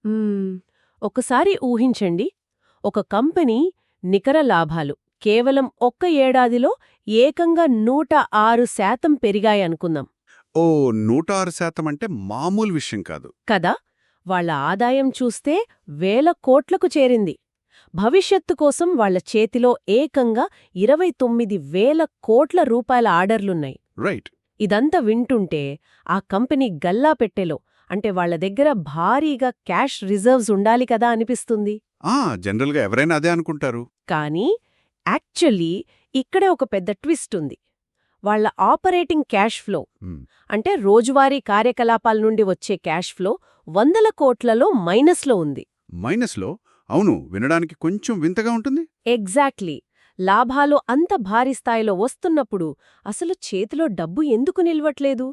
మ్మ్. ఒకసారి ఊహించండి, ఒక కంపెనీ నికర లాభాలు కేవలం ఒక్క ఏడాదిలో ఏకంగా 106% పెరిగాయనుకుందాం. ఓ 106% అంటే మామూలు విషయం కాదు. కదా, వాళ్ళ ఆదాయం చూస్తే వేల కోట్లకు చేరింది. భవిష్యత్తు కోసం వాళ్ళ చేతిలో ఏకంగా 29,000 కోట్ల రూపాయల ఆర్డర్లున్నాయి. రైట్. ఇదంతా వింటుంటే ఆ కంపెనీ గల్లా పెట్టెలో, అంటే వాళ్ళ దగ్గర భారీగా క్యాష్ రిజర్వ్స్ ఉండాలి కదా అనిపిస్తుంది. జనరల్గా ఎవరైనా అదే అనుకుంటారు. కానీ యాక్చువల్లీ ఇక్కడే ఒక పెద్ద ట్విస్ట్ ఉంది. వాళ్ళ ఆపరేటింగ్ క్యాష్ ఫ్లో, మ్, అంటే రోజువారీ కార్యకలాపాల నుండి వచ్చే క్యాష్ ఫ్లో 100 కోట్లలో మైనస్లో ఉంది. మైనస్లో? అవును, వినడానికి కొంచెం వింతగా ఉంటుంది. ఎగ్జాక్ట్లీ. లాభాలు అంత భారీ స్థాయిలో వస్తున్నప్పుడు అసలు చేతిలో డబ్బు ఎందుకు నిల్వట్లేదు?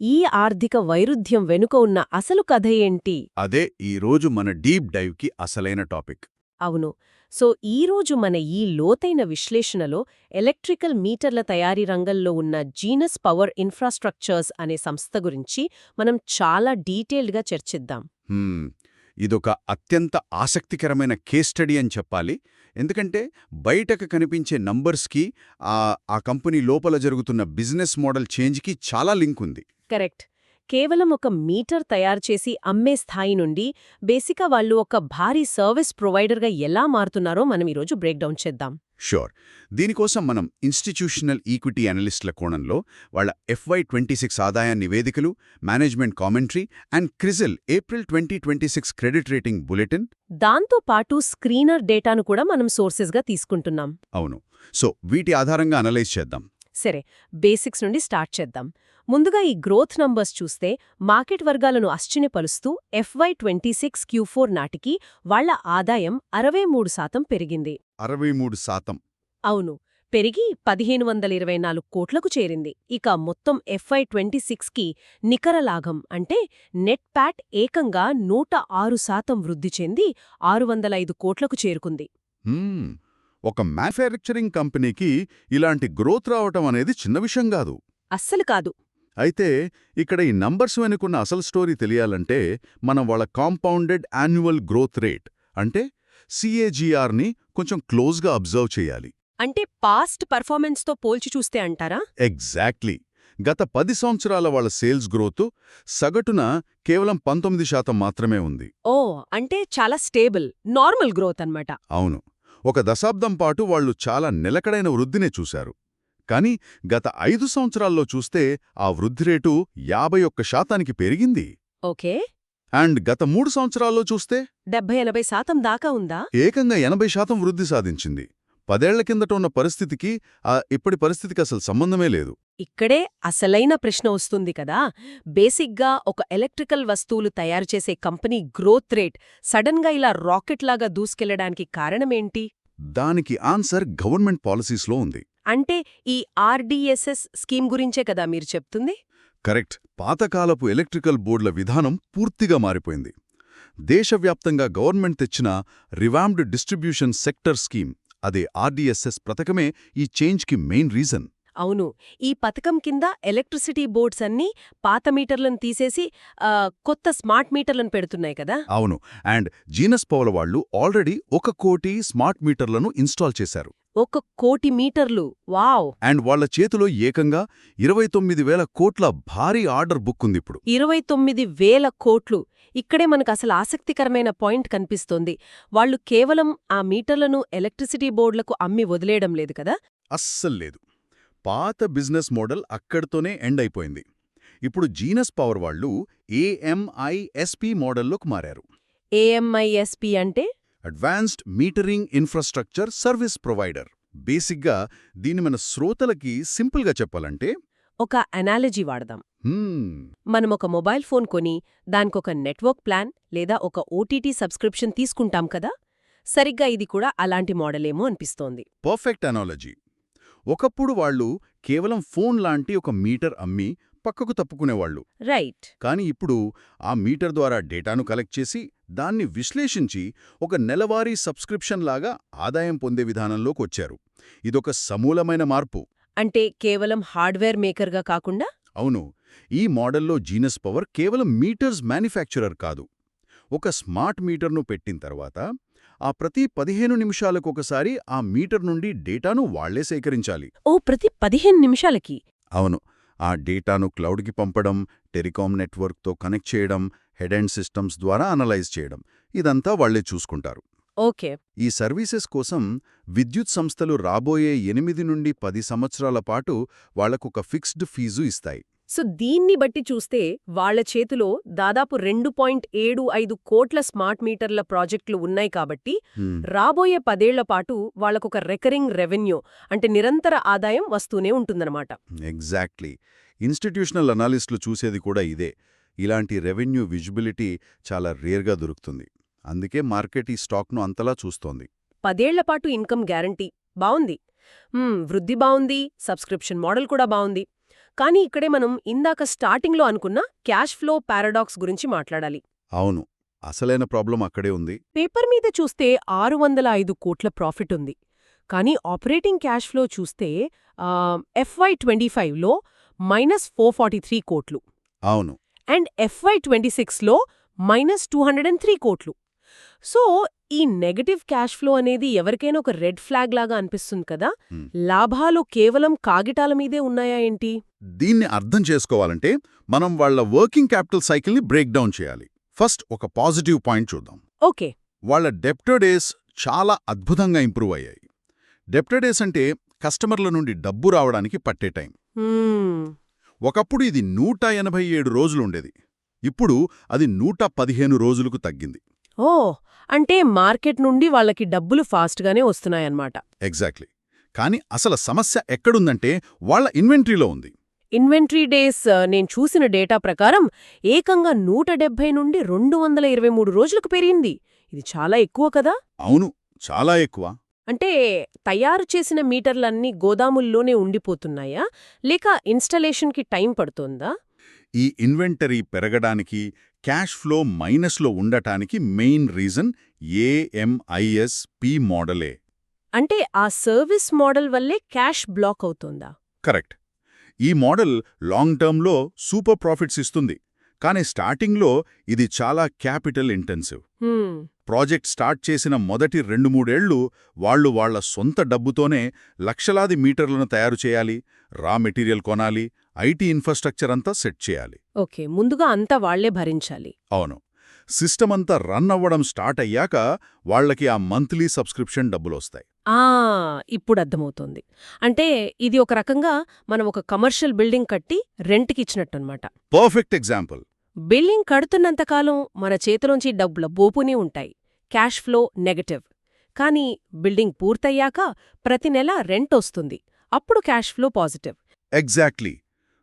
ఈ ఆర్థిక వైరుధ్యం వెనుక ఉన్న అసలు కథ ఏంటి? అదే ఈరోజు మన డీప్ డైవ్కి అసలైన టాపిక్. అవును. సో ఈరోజు మన ఈ లోతైన విశ్లేషణలో ఎలక్ట్రికల్ మీటర్ల తయారీ రంగంలో ఉన్న జీనస్ పవర్ ఇన్ఫ్రాస్ట్రక్చర్స్ అనే సంస్థ గురించి మనం చాలా డీటెయిల్డ్గా చర్చిద్దాం. హ్మ్, ఇదొక అత్యంత ఆసక్తికరమైన కేస్ స్టడీ అని చెప్పాలి. ఎందుకంటే బయటకు కనిపించే నంబర్స్కి ఆ కంపెనీ లోపల జరుగుతున్న బిజినెస్ మోడల్ చేంజ్కి చాలా లింక్ ఉంది. కరెక్ట్. కేవలం ఒక మీటర్ తయారు చేసి అమ్మే స్థాయి నుండి బేసిక్గా వాళ్ళు ఒక భారీ సర్వీస్ ప్రొవైడర్గా ఎలా మారుతున్నారో మనం ఈరోజు బ్రేక్డౌన్ చేద్దాం. షూర్. దీనికోసం మనం ఇన్స్టిట్యూషనల్ ఈక్విటీ అనలిస్టుల కోణంలో వాళ్ళ FY26 ఆదాయ నివేదికలు, management commentary and CRISIL April 2026 credit rating bulletin, దాంతో పాటు స్క్రీనర్ డేటాను కూడా మనం సోర్సెస్గా తీసుకుంటున్నాం. అవును, సో వీటి ఆధారంగా అనలైజ్ చేద్దాం. సరే, బేసిక్స్ నుండి స్టార్ట్ చేద్దాం. ముందుగా ఈ గ్రోత్ నంబర్స్ చూస్తే మార్కెట్ వర్గాలను ఆశ్చర్యపరుస్తూ FY26 Q4 నాటికి వాళ్ల ఆదాయం 63% పెరిగింది. 63%. అవును, పెరిగి 1,524 కోట్లకు చేరింది. ఇక మొత్తం FY26కి నికర లాభం అంటే నెట్ ప్యాట్ ఏకంగా 106% వృద్ధి చెంది 605 కోట్లకు చేరుకుంది. హ్మ్, ఒక మ్యానుఫ్యాక్చరింగ్ కంపెనీకి ఇలాంటి గ్రోత్ రావటం అనేది చిన్న విషయం కాదు. అస్సలు కాదు. అయితే ఇక్కడ ఈ నంబర్స్ వెనుకున్న అసలు స్టోరీ తెలియాలంటే మనం వాళ్ళ కాంపౌండెడ్ యాన్యువల్ గ్రోత్ రేట్ అంటే CAGRని కొంచెం క్లోజ్గా అబ్జర్వ్ చేయాలి. అంటే పాస్ట్ పర్ఫార్మెన్స్తో పోల్చి చూస్తే అంటారా? ఎగ్జాక్ట్లీ. గత 10 సంవత్సరాల వాళ్ళ సేల్స్ గ్రోత్ సగటున కేవలం 19% మాత్రమే ఉంది. ఓ, అంటే చాలా స్టేబుల్, నార్మల్ గ్రోత్ అన్నమాట. అవును, ఒక దశాబ్దం పాటు వాళ్ళు చాలా నిలకడైన వృద్ధినే చూశారు. కానీ గత 5 సంవత్సరాల్లో చూస్తే ఆ వృద్ధి రేటు 51%కి పెరిగింది. ఓకే. అండ్ గత 3 సంవత్సరాల్లో చూస్తే 70-80% దాకా ఉందా? ఏకంగా 80% వృద్ధి సాధించింది. 10 ఏళ్ల కిందట ఉన్న పరిస్థితికి ఇప్పటి పరిస్థితికి అసలు సంబంధమే లేదు. ఇక్కడే అసలైన ప్రశ్న వస్తుంది కదా. బేసిక్గా ఒక ఎలక్ట్రికల్ వస్తువులు తయారు చేసే కంపెనీ గ్రోత్ రేట్ సడన్గా ఇలా రాకెట్లాగా దూసుకెళ్లడానికి కారణమేంటి? దానికి ఆన్సర్ గవర్నమెంట్ పాలసీస్లో ఉంది. అంటే ఈ RDSS స్కీమ్ గురించే కదా మీరు చెప్తుంది? కరెక్ట్. పాతకాలపు ఎలక్ట్రికల్ బోర్డుల విధానం పూర్తిగా మారిపోయింది. దేశవ్యాప్తంగా గవర్నమెంట్ తెచ్చిన రివామ్డ్ డిస్ట్రిబ్యూషన్ సెక్టర్ స్కీమ్, అదే RDSS పథకమే ఈ చేంజ్కి మెయిన్ రీజన్. అవును, ఈ పథకం కింద ఎలక్ట్రిసిటీ బోర్డ్స్ అన్నీ పాత మీటర్లను తీసేసి కొత్త స్మార్ట్ మీటర్లను పెడుతున్నాయి కదా. అవును, అండ్ జీనస్ పవర్ వాళ్ళు ఆల్రెడీ 1 కోటి స్మార్ట్ మీటర్లను ఇన్స్టాల్ చేశారు. 1 కోటి మీటర్లు, వావ్! అండ్ వాళ్ల చేతిలో ఏకంగా 29,000 కోట్ల భారీ ఆర్డర్ బుక్ ఉంది ఇప్పుడు. 29,000 కోట్లు. ఇక్కడే మనకు అసలు ఆసక్తికరమైన పాయింట్ కనిపిస్తోంది. వాళ్ళు కేవలం ఆ మీటర్లను ఎలక్ట్రిసిటీ బోర్డులకు అమ్మి వదిలేయడం లేదు కదా. అస్సల్లేదు. పాత బిజినెస్ మోడల్ అక్కడితోనే ఎండ్ అయిపోయింది. ఇప్పుడు జీనస్ పవర్ వాళ్ళు AMISP మోడల్లోకి మారారు. AMISP అంటే advanced metering infrastructure service provider. బేసిక్గా దీన్ని మన శ్రోతలకి సింపుల్గా చెప్పాలంటే ఒక అనాలజీ వాడదాం. హ్మ్, మనం ఒక మొబైల్ ఫోన్ కొని దానికొక నెట్వర్క్ ప్లాన్ లేదా ఒక OTT సబ్స్క్రిప్షన్ తీసుకుంటాం కదా. సరిగ్గా ఇది కూడా అలాంటి మోడలేమో అనిపిస్తోంది. Perfect analogy. ఒకప్పుడు వాళ్ళు కేవలం ఫోన్ లాంటి ఒక మీటర్ అమ్మి పక్కకు తప్పుకునేవాళ్లు. రైట్. కానీ ఇప్పుడు ఆ మీటర్ ద్వారా డేటాను కలెక్ట్ చేసి దాన్ని విశ్లేషించి ఒక నెలవారీ సబ్స్క్రిప్షన్ లాగా ఆదాయం పొందే విధానంలోకి వచ్చారు. ఇదొక సమూలమైన మార్పు. అంటే కేవలం హార్డ్వేర్ మేకర్గా కాకుండా? అవును, ఈ మోడల్లో జీనస్ పవర్ కేవలం మీటర్స్ మ్యానుఫ్యాక్చరర్ కాదు. ఒక స్మార్ట్ మీటర్ను పెట్టిన తర్వాత ఆ ప్రతి 15 నిమిషాలకొకసారి ఆ మీటర్ నుండి డేటాను వాళ్లే సేకరించాలి. ఓ ప్రతి 15 నిమిషాలకి. అవును. ఆ డేటాను క్లౌడ్కి పంపడం, టెలికాం నెట్వర్క్తో కనెక్ట్ చేయడం, హెడ్ అండ్ సిస్టమ్స్ ద్వారా అనలైజ్ చేయడం, ఇదంతా వాళ్లే చూసుకుంటారు. ఓకే. ఈ సర్వీసెస్ కోసం విద్యుత్ సంస్థలు రాబోయే 8 నుండి 10 సంవత్సరాల పాటు వాళ్లకొక ఫిక్స్డ్ ఫీజు ఇస్తాయి. సో దీన్ని బట్టి చూస్తే వాళ్ల చేతిలో దాదాపు 2.75 కోట్ల స్మార్ట్ మీటర్ల ప్రాజెక్టులు ఉన్నాయి కాబట్టి రాబోయే 10 ఏళ్ల పాటు వాళ్లకొక రికరింగ్ రెవెన్యూ అంటే నిరంతర ఆదాయం వస్తూనే ఉంటుందన్నమాట. ఎగ్జాక్ట్లీ. ఇన్స్టిట్యూషనల్ అనాలిస్టులు చూసేది కూడా ఇదే. ఇలాంటి రెవెన్యూ విజిబిలిటీ చాలా రేర్గా దొరుకుతుంది. అందుకే మార్కెట్ ఈ స్టాక్ను అంతలా చూస్తోంది. 10 ఏళ్ల పాటు ఇన్కమ్ గ్యారంటీ బావుంది. వృద్ధి బావుంది, సబ్స్క్రిప్షన్ మోడల్ కూడా బావుంది. కానీ ఇక్కడే మనం ఇందాక స్టార్టింగ్లో అనుకున్న క్యాష్ ఫ్లో పారాడాక్స్ గురించి మాట్లాడాలి. అవును, అసలైన ప్రాబ్లం అక్కడే ఉంది. పేపర్ మీద చూస్తే 605 కోట్ల ప్రాఫిట్ ఉంది. కానీ ఆపరేటింగ్ క్యాష్ ఫ్లో చూస్తే FY25లో -443 కోట్లు. అవును. అండ్ FY26లో -203 కోట్లు. సో ఈ నెగటివ్ క్యాష్ ఫ్లో అనేది ఎవరికైనా ఒక రెడ్ ఫ్లాగ్ లాగా అనిపిస్తుంది కదా. లాభాలు కేవలం కాగితాల మీదే ఉన్నాయా ఏంటి? దీన్ని అర్థం చేసుకోవాలంటే మనం వాళ్ల వర్కింగ్ క్యాపిటల్ సైకిల్ని బ్రేక్ డౌన్ చేయాలి. ఫస్ట్ ఒక పాజిటివ్ పాయింట్ చూద్దాం. ఓకే. వాళ్ల డెబ్టర్ డేస్ చాలా అద్భుతంగా ఇంప్రూవ్ అయ్యాయి. డెబ్టర్ డేస్ అంటే కస్టమర్ల నుండి డబ్బు రావడానికి పట్టే టైం. ఒకప్పుడు ఇది 187 రోజులుండేది. ఇప్పుడు అది 115 రోజులకు తగ్గింది. ఓ, అంటే మార్కెట్ నుండి వాళ్ళకి డబ్బులు ఫాస్ట్గానే వస్తున్నాయన్నమాట. ఎగ్జాక్ట్లీ. కానీ అసలు సమస్య ఎక్కడుందంటే వాళ్ల ఇన్వెంటరీలో ఉంది. ఇన్వెంటరీ డేస్ నేను చూసిన డేటా ప్రకారం ఏకంగా 170 నుండి 223 రోజులకు పెరిగింది. ఇది చాలా ఎక్కువ కదా? అవును, చాలా ఎక్కువ. అంటే తయారు చేసిన మీటర్లన్నీ గోదాముల్లోనే ఉండిపోతున్నాయా, లేక ఇన్స్టలేషన్కి టైం పడుతోందా? ఈ ఇన్వెంటరీ పెరగడానికి, క్యాష్ ఫ్లో మైనస్లో ఉండటానికి మెయిన్ రీజన్ AMISP మోడలే. అంటే ఆ సర్వీస్ మోడల్ వల్లే క్యాష్ బ్లాక్ అవుతోందా? కరెక్ట్. ఈ మోడల్ లాంగ్ టర్మ్లో సూపర్ ప్రాఫిట్స్ ఇస్తుంది. కానీ స్టార్టింగ్లో ఇది చాలా క్యాపిటల్ ఇంటెన్సివ్. ప్రాజెక్ట్ స్టార్ట్ చేసిన మొదటి 2-3 ఏళ్లు వాళ్ల సొంత డబ్బుతోనే లక్షలాది మీటర్లను తయారు చేయాలి, రా మెటీరియల్ కొనాలి, ఐటీ ఇన్ఫ్రాస్ట్రక్చర్ అంతా సెట్ చేయాలి. ఓకే, ముందుగా అంతా వాళ్లే భరించాలి. అవును. సిస్టమ్ అంతా రన్ అవ్వడం స్టార్ట్ అయ్యాక వాళ్లకి ఆ మంత్లీ సబ్స్క్రిప్షన్ డబ్బులొస్తాయి. ఇప్పుడు అర్థమవుతోంది. అంటే ఇది ఒక రకంగా మనం ఒక కమర్షియల్ బిల్డింగ్ కట్టి రెంట్కి ఇచ్చినట్టన్నమాట. Perfect example. బిల్డింగ్ కడుతున్నంతకాలం మన చేతిలోంచి డబ్బుల బోపునే ఉంటాయి, క్యాష్ ఫ్లో నెగటివ్. కానీ బిల్డింగ్ పూర్తయ్యాక ప్రతి నెల రెంట్ వస్తుంది, అప్పుడు క్యాష్ ఫ్లో పాజిటివ్. ఎగ్జాక్ట్లీ.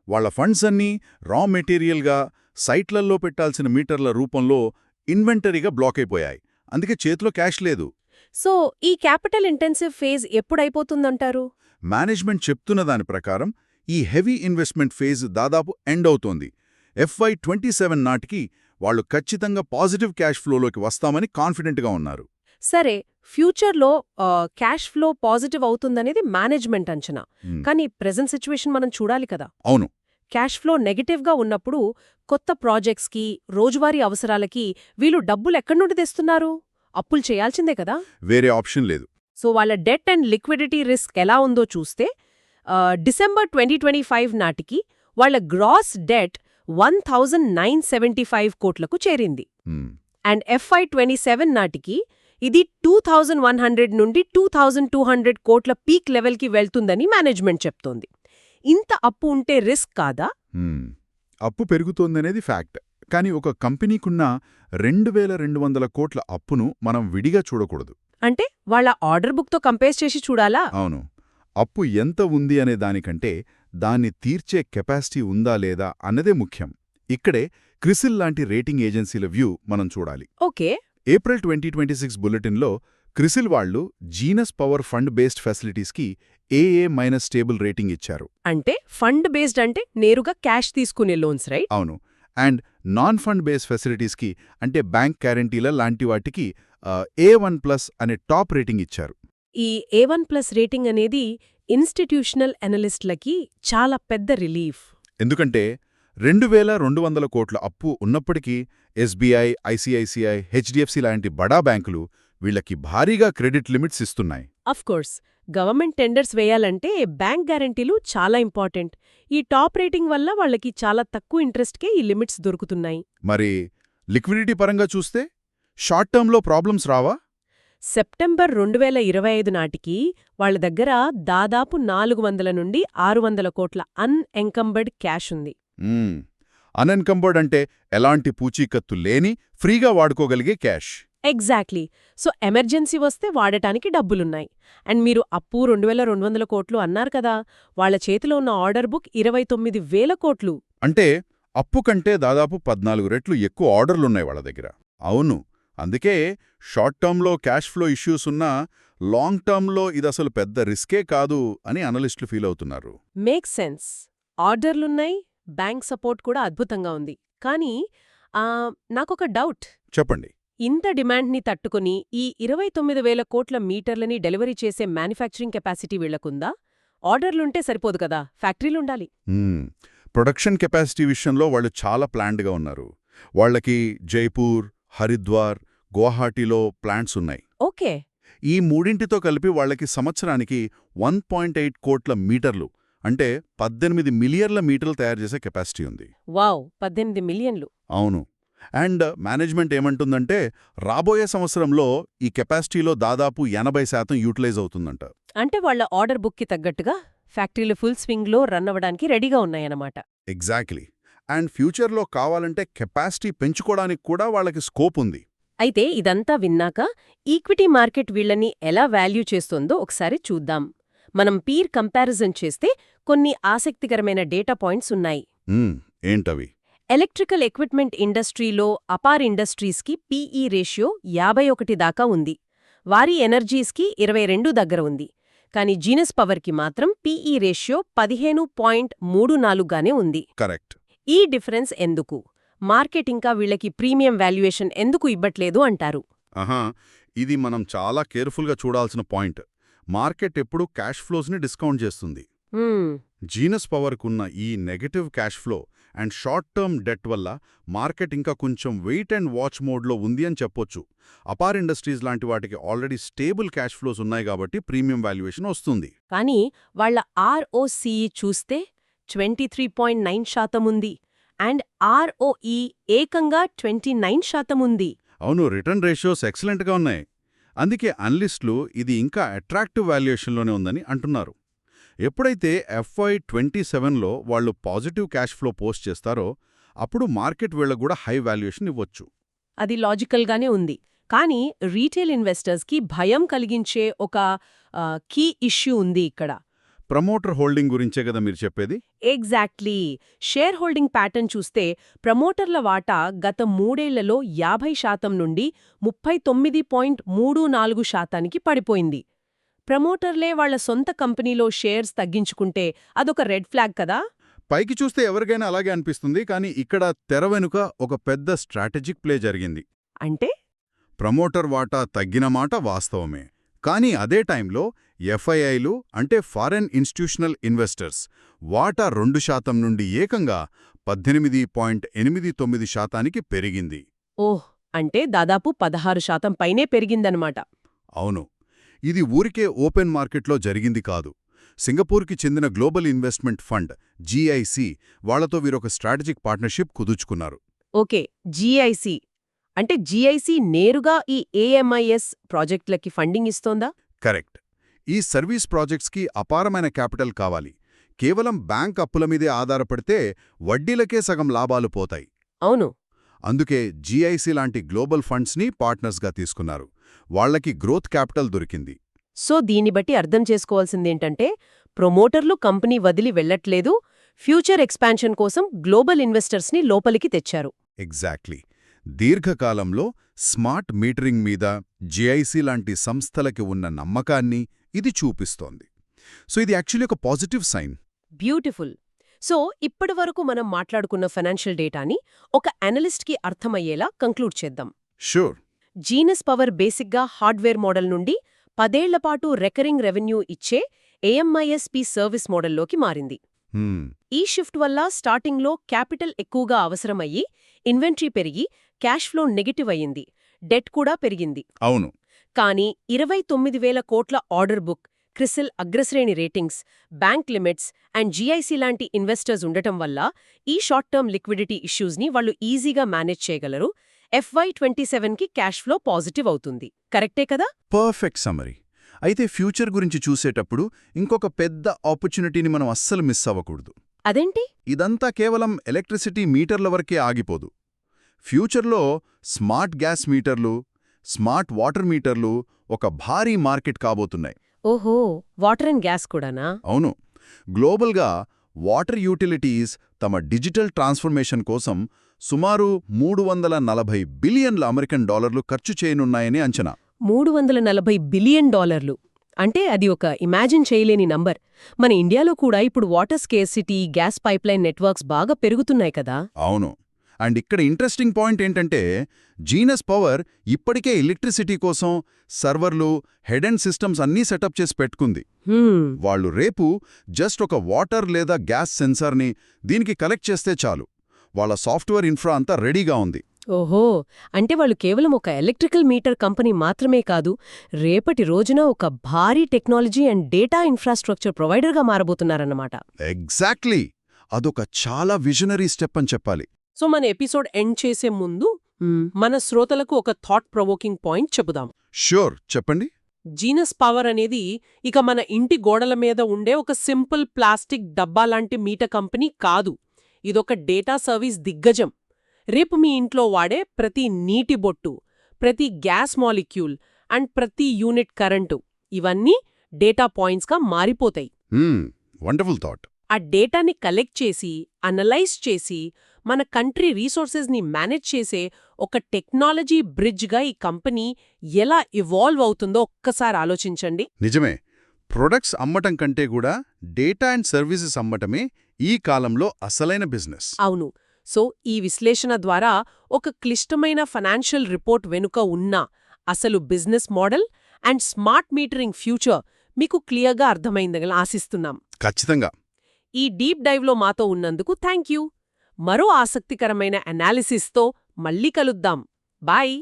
వాళ్ల ఫండ్స్ అన్నీ రా మెటీరియల్గా సైట్లల్లో పెట్టాల్సిన మీటర్ల రూపంలో ఇన్వెంటరీగా బ్లాక్ అయిపోయాయి. అందుకే చేతిలో క్యాష్ లేదు. సో ఈ క్యాపిటల్ ఇంటెన్సివ్ ఫేజ్ ఎప్పుడైపోతుందంటారు? మేనేజ్మెంట్ చెప్తున్న దాని ప్రకారం ఈ హెవీ ఇన్వెస్ట్మెంట్ ఫేజ్ దాదాపు ఎండ్ అవుతోంది. FY27 నాటికి వాళ్లు ఖచ్చితంగా పాజిటివ్ క్యాష్ ఫ్లోలోకి వస్తామని కాన్ఫిడెంట్గా ఉన్నారు. సరే, ఫ్యూచర్లో క్యాష్ ఫ్లో పాజిటివ్ అవుతుందనేది మేనేజ్మెంట్ అంచనా. కానీ ప్రెజెంట్ సిచ్యువేషన్ మనం చూడాలి కదా. అవును. క్యాష్ ఫ్లో నెగటివ్గా ఉన్నప్పుడు కొత్త ప్రాజెక్ట్స్కి, రోజువారీ అవసరాలకి వీళ్ళు డబ్బులు ఎక్కడి నుండి తెస్తున్నారు? అప్పులు చేయాల్సిందే కదా. వేరే ఆప్షన్ లేదు. సో వాళ్ళ డెట్ అండ్ లిక్విడిటీ రిస్క్ ఎలా ఉందో చూస్తే డిసెంబర్ 2025 నాటికి వాళ్ల గ్రాస్ డెట్ 1,975 కోట్లకు చేరింది. అండ్ FY27 నాటికి ఇది 2,100 నుండి 2,200 కోట్ల పీక్ లెవెల్కి వెళ్తుందని మేనేజ్మెంట్ చెప్తోంది. ఇంత అప్పు ఉంటే రిస్క్ కాదా? అప్పు పెరుగుతోందనేది ఫ్యాక్ట్. కానీ ఒక కంపెనీకున్న 2,200 కోట్ల అప్పును మనం విడిగా చూడకూడదు. అంటే వాళ్ళ ఆర్డర్ బుక్తో కంపేర్ చేసి చూడాలా? అవును. అప్పు ఎంత ఉంది అనే దానికంటే దాన్ని తీర్చే కెపాసిటీ ఉందా లేదా అన్నదే ముఖ్యం. ఇక్కడే క్రిసిల్ లాంటి రేటింగ్ ఏజెన్సీల వ్యూ మనం చూడాలి. ఓకే. ఏప్రిల్ 2026 బులెటిన్లో క్రిసిల్ వాళ్లు జీనస్ పవర్ ఫండ్ బేస్డ్ ఫెసిలిటీస్కి AA- స్టేబుల్ రేటింగ్ ఇచ్చారు. అంటే ఫండ్ బేస్డ్ అంటే నేరుగా క్యాష్ తీసుకునే లోన్స్, రైట్? అవును. అండ్ నాన్ ఫండ్ బేస్డ్ ఫెసిలిటీస్కి అంటే బ్యాంక్ గ్యారంటీల లాంటి వాటికి A1+ అనే టాప్ రేటింగ్ ఇచ్చారు. ఈ A1+ రేటింగ్ అనేది ఇన్స్టిట్యూషనల్ అనలిస్ట్లకి చాలా పెద్ద రిలీఫ్. ఎందుకంటే 2200 కోట్ల అప్పు ఉన్నప్పటికీ ఎస్బీఐ, ఐసీఐసీఐ, హెచ్డిఎఫ్సి లాంటి బడా బ్యాంకులు వీళ్లకి భారీగా క్రెడిట్ లిమిట్స్ ఇస్తున్నాయి. అఫ్కోర్స్ గవర్నమెంట్ టెండర్స్ వేయాలంటే బ్యాంక్ గ్యారంటీలు చాలా ఇంపార్టెంట్. ఈ టాప్ రేటింగ్ వల్ల వాళ్ళకి చాలా తక్కువ ఇంట్రెస్ట్కే ఈ లిమిట్స్ దొరుకుతున్నాయి. మరి లిక్విడిటీ పరంగా చూస్తే షార్ట్ టర్మ్లో ప్రాబ్లమ్స్ రావా? సెప్టెంబర్ 2025 నాటికి వాళ్ల దగ్గర దాదాపు 400 నుండి 600 కోట్ల అన్ఎంకంబర్డ్ క్యాష్ ఉంది. అన్ఎన్కంబర్డ్ అంటే ఎలాంటి పూచీకత్తు లేని ఫ్రీగా వాడుకోగలిగే క్యాష్. ఎగ్జాక్ట్లీ. సో ఎమర్జెన్సీ వస్తే వాడటానికి డబ్బులున్నాయి. అండ్ మీరు అప్పు 2200 కోట్లు అన్నారు కదా, వాళ్ల చేతిలో ఉన్న ఆర్డర్ బుక్ 29,000 కోట్లు. అంటే అప్పు కంటే దాదాపు 14 రెట్లు ఎక్కువ ఆర్డర్లున్నాయి వాళ్ళ దగ్గర. అవును, అందుకే షార్ట్ టర్మ్లో క్యాష్ ఫ్లో ఇష్యూస్ ఉన్నా లాంగ్ టర్మ్లో ఇదసలు పెద్ద రిస్కే కాదు అని అనలిస్టులు ఫీల్ అవుతున్నారు. Make sense. ఆర్డర్లున్నాయి, బ్యాంక్ సపోర్ట్ కూడా అద్భుతంగా ఉంది. కానీ నాకొక డౌట్. చెప్పండి. ఇంత డిమాండ్ని తట్టుకుని ఈ 29,000 కోట్ల మీటర్లని డెలివరీ చేసే మ్యానుఫ్యాక్చరింగ్ కెపాసిటీ వీళ్లకుందా? ఆర్డర్లుంటే సరిపోదు కదా, ఫ్యాక్టరీలుండాలి. ప్రొడక్షన్ కెపాసిటీ విషయంలో వాళ్ళు చాలా ప్లాన్డ్గా ఉన్నారు. వాళ్లకి జైపూర్, హరిద్వార్, గువాహాటీలో ప్లాంట్స్ ఉన్నాయి. ఓకే. ఈ మూడింటితో కలిపి వాళ్లకి సంవత్సరానికి 1.8 కోట్ల మీటర్లు అంటే 18 మిలియన్ల మీటర్లు తయారు చేసే కెపాసిటీ ఉంది. వావ్, 18 మిలియన్లు. అవును. అండ్ మేనేజ్మెంట్ ఏమంటుందంటే రాబోయే సంవత్సరంలో ఈ కెపాసిటీలో దాదాపు 80% యూటిలైజ్ అవుతుందంట. అంటే వాళ్ల ఆర్డర్ బుక్కి తగ్గట్టుగా ఫ్యాక్టరీలు ఫుల్ స్వింగ్లో రన్ అవ్వడానికి రెడీగా ఉన్నాయన్నమాట. ఎగ్జాక్ట్లీ. అండ్ ఫ్యూచర్లో కావాలంటే కెపాసిటీ పెంచుకోవడానికి కూడా వాళ్ళకి స్కోప్ ఉంది. అయితే ఇదంతా విన్నాక ఈక్విటీ మార్కెట్ వీళ్లని ఎలా వాల్యూ చేస్తోందో ఒకసారి చూద్దాం. మనం పీర్ కంపారిజన్ చేస్తే కొన్ని ఆసక్తికరమైన డేటా పాయింట్స్ ఉన్నాయి. ఏంటవి? ఎలక్ట్రికల్ ఎక్విప్మెంట్ ఇండస్ట్రీలో అపార్ ఇండస్ట్రీస్కి పీఈ రేషియో 51 దాకా ఉంది. వారి ఎనర్జీస్కి 22 దగ్గర ఉంది. కానీ జీనస్ పవర్కి మాత్రం పీఈ రేషియో 15.34గానే ఉంది. కరెక్ట్. ఈ డిఫరెన్స్ ఎందుకు? మార్కెట్ ఇంకా వీళ్లకి ప్రీమియం వాల్యుయేషన్ ఎందుకు ఇవ్వట్లేదు అంటారు? ఇది మనం చాలా కేర్ఫుల్గా చూడాల్సిన పాయింట్. మార్కెట్ ఎప్పుడూ క్యాష్ ఫ్లోస్ని డిస్కౌంట్ చేస్తుంది. జీనస్ పవర్కున్న ఈ negative cash flow and short term debt వల్ల మార్కెట్ ఇంకా కొంచెం వెయిట్ అండ్ వాచ్ మోడ్లో ఉంది అని చెప్పొచ్చు. అపార్ ఇండస్ట్రీస్ లాంటి వాటికి ఆల్రెడీ స్టేబుల్ క్యాష్ ఫ్లోస్ ఉన్నాయి కాబట్టి ప్రీమియం వాల్యుయేషన్ వస్తుంది. కానీ వాళ్ల ఆర్ఓసీఈ చూస్తే 23.9% ఉంది. అండ్ ఆర్ఓఈ ఏకంగా 29% ఉంది. అవును, రిటర్న్ రేషియోస్ ఎక్సలెంట్గా ఉన్నాయి. అందుకే అనలిస్టులు ఇది ఇంకా అట్రాక్టివ్ వాల్యుయేషన్లోనే ఉందని అంటున్నారు. ఎప్పుడైతే FY27లో వాళ్ళు పాజిటివ్ క్యాష్ ఫ్లో పోస్ట్ చేస్తారో అప్పుడు మార్కెట్ వీళ్ళకు కూడా హై వాల్యుయేషన్ ఇవ్వొచ్చు. అది లాజికల్గానే ఉంది. కానీ రీటైల్ ఇన్వెస్టర్స్కి భయం కలిగించే ఒక కీ ఇష్యూ ఉంది ఇక్కడ. ప్రమోటర్ హోల్డింగ్ గురించే కదా మీరు చెప్పేది? ఎగ్జాక్ట్లీ. షేర్ హోల్డింగ్ ప్యాటర్న్ చూస్తే ప్రమోటర్ల వాటా గత 3 ఏళ్లలో 50% నుండి 39.34%కి పడిపోయింది. ప్రమోటర్లే వాళ్ల సొంత కంపెనీలో షేర్స్ తగ్గించుకుంటే అదొక రెడ్ ఫ్లాగ్ కదా? పైకి చూస్తే ఎవరికైనా అలాగే అనిపిస్తుంది. కానీ ఇక్కడ తెర వెనుక ఒక పెద్ద స్ట్రాటజిక్ ప్లే జరిగింది. అంటే ప్రమోటర్ వాటా తగ్గిన మాట వాస్తవమే. కానీ అదే టైంలో ఎఫ్ఐఐలు అంటే ఫారెన్ ఇన్స్టిట్యూషనల్ ఇన్వెస్టర్స్ వాటా 2% నుండి ఏకంగా 18.89%కి పెరిగింది. ఓహ్, అంటే దాదాపు 16% పైనే పెరిగిందన్నమాట. అవును. ఇది ఊరికే ఓపెన్ మార్కెట్లో జరిగింది కాదు. సింగపూర్కి చెందిన గ్లోబల్ ఇన్వెస్ట్మెంట్ ఫండ్ జీఐసి వాళ్లతో వీరొక స్ట్రాటజిక్ పార్ట్నర్షిప్ కుదుర్చుకున్నారు. ఓకే, జీఐసి అంటే జీఐసి నేరుగా ఈ ఏఎంఐఎస్ ప్రాజెక్టులకి ఫండింగ్ ఇస్తోందా? కరెక్ట్. ఈ సర్వీస్ ప్రాజెక్ట్స్కి అపారమైన క్యాపిటల్ కావాలి. కేవలం బ్యాంక్ అప్పుల మీదే ఆధారపడితే వడ్డీలకే సగం లాభాలు పోతాయి. అవును. అందుకే జీఐసి లాంటి గ్లోబల్ ఫండ్స్ని పార్ట్నర్స్గా తీసుకున్నారు. వాళ్లకి గ్రోత్ క్యాపిటల్ దొరికింది. సో దీన్ని బట్టి అర్థం చేసుకోవాల్సిందేంటంటే ప్రమోటర్లు కంపెనీ వదిలి వెళ్లట్లేదు, ఫ్యూచర్ ఎక్స్పాన్షన్ కోసం గ్లోబల్ ఇన్వెస్టర్స్ని లోపలికి తెచ్చారు. ఎగ్జాక్ట్లీ. దీర్ఘకాలంలో స్మార్ట్ మీటరింగ్ మీద జీఐసి లాంటి సంస్థలకి ఉన్న నమ్మకాన్ని ఇది చూపిస్తోంది. సో ఇది యాక్చువల్లీ ఒక పాజిటివ్ సైన్. బ్యూటిఫుల్. సో ఇప్పటివరకు మనం మాట్లాడుకున్న ఫైనాన్షియల్ డేటాని ఒక అనలిస్ట్కి అర్థమయ్యేలా కంక్లూడ్ చేద్దాం. షూర్. జీనస్ పవర్ బేసిక్గా హార్డ్వేర్ మోడల్ నుండి 10 ఏళ్లపాటు రికరింగ్ రెవెన్యూ ఇచ్చే ఏఎంఐఎస్పి సర్వీస్ మోడల్లోకి మారింది. హ్మ్, ఈ షిఫ్ట్ వల్ల స్టార్టింగ్లో క్యాపిటల్ ఎక్కువగా అవసరమయ్యి ఇన్వెంటరీ పెరిగి క్యాష్ ఫ్లో నెగెటివ్ అయ్యింది, డెట్ కూడా పెరిగింది. అవును. కానీ 29,000 కోట్ల ఆర్డర్ బుక్, క్రిసిల్ అగ్రశ్రేణి ratings, bank limits and GIC లాంటి ఇన్వెస్టర్స్ ఉండటం వల్ల ఈ షార్ట్ టర్మ్ లిక్విడిటీ ఇష్యూస్ని వాళ్ళు ఈజీగా మేనేజ్ చేయగలరు. FY27కి క్యాష్ ఫ్లో పాజిటివ్ అవుతుంది. కరెక్టే కదా? Perfect summary. అయితే ఫ్యూచర్ గురించి చూసేటప్పుడు ఇంకొక పెద్ద ఆపర్చునిటీని మనం అస్సలు మిస్ అవ్వకూడదు. అదేంటి? ఇదంతా కేవలం ఎలక్ట్రిసిటీ మీటర్ల వరకే ఆగిపోదు. ఫ్యూచర్లో స్మార్ట్ గ్యాస్ మీటర్లు, స్మార్ట్ వాటర్ మీటర్లు ఒక భారీ మార్కెట్ కాబోతున్నాయి. ఓహో, వాటర్ అండ్ గ్యాస్ కూడానా? అవును. గ్లోబల్గా వాటర్ యూటిలిటీస్ తమ డిజిటల్ ట్రాన్స్ఫర్మేషన్ కోసం సుమారు $340 బిలియన్ల అమెరికన్ డాలర్లు ఖర్చు చేయనున్నాయని అంచనా. $340 బిలియన్. అంటే అది ఒక ఇమాజిన్ చేయలేని నంబర్. మన ఇండియాలో కూడా ఇప్పుడు water scarcity, gas pipeline networks బాగా పెరుగుతున్నాయి కదా. అవును. అండ్ ఇక్కడ ఇంట్రెస్టింగ్ పాయింట్ ఏంటంటే జీనస్ పవర్ ఇప్పటికే ఎలక్ట్రిసిటీ కోసం సర్వర్లు, హెడ్ అండ్ సిస్టమ్స్ అన్నీ సెటప్ చేసి పెట్టుకుంది. వాళ్ళు రేపు జస్ట్ ఒక వాటర్ లేదా గ్యాస్ సెన్సార్ని దీనికి కనెక్ట్ చేస్తే చాలు, వాళ్ళ సాఫ్ట్వేర్ ఇన్ఫ్రా అంతా రెడీగా ఉంది. ఓహో, అంటే వాళ్ళు కేవలం ఒక ఎలక్ట్రికల్ మీటర్ కంపెనీ మాత్రమే కాదు, రేపటి రోజున ఒక భారీ టెక్నాలజీ అండ్ డేటా ఇన్ఫ్రాస్ట్రక్చర్ ప్రొవైడర్గా మారబోతున్నారన్నమాట. ఎగ్జాక్ట్లీ. అదొక చాలా విజనరీ స్టెప్ అని చెప్పాలి. సో మన ఎపిసోడ్ ఎండ్ చేసే ముందు మన శ్రోతలకు ఒక థాట్ ప్రొవోకింగ్ పాయింట్ చెబుదాం. ష్యూర్, చెప్పండి. జీనస్ పవర్ అనేది ఇక మన ఇంటి గోడల మీద ఉండే ఒక సింపుల్ ప్లాస్టిక్ డబ్బా లాంటి మీటర్ కంపెనీ కాదు. ఇదొక డేటా సర్వీస్ దిగ్గజం. రేపు మీ ఇంట్లో వాడే ప్రతి నీటి బొట్టు, ప్రతి గ్యాస్ మాలిక్యూల్ అండ్ ప్రతి యూనిట్ కరెంటు ఇవన్నీ డేటా పాయింట్స్గా మారిపోతాయి. Wonderful thought. ఆ డేటాని కలెక్ట్ చేసి, అనలైజ్ చేసి, మన కంట్రీ రీసోర్సెస్ని మేనేజ్ చేసే ఒక టెక్నాలజీ బ్రిడ్జ్గా ఈ కంపెనీ ఎలా ఇవాల్వ్ అవుతుందో ఒక్కసారి ఆలోచించండి. నిజమే. ప్రొడక్ట్స్ అమ్మటం కంటే కూడా డేటా అండ్ సర్వీసెస్ అమ్మటమే ఈ కాలంలో అసలైన బిజినెస్. అవును. సో ఈ విశ్లేషణ ద్వారా ఒక క్లిష్టమైన ఫైనాన్షియల్ రిపోర్ట్ వెనుక ఉన్న అసలు business model and smart metering future మీకు క్లియర్గా అర్థమైందని ఆశిస్తున్నాం. ఖచ్చితంగా. ఈ డీప్ డైవ్లో మాతో ఉన్నందుకు థ్యాంక్ యూ. మరో ఆసక్తికరమైన అనాలిసిస్తో మళ్ళీ కలుద్దాం. బాయ్.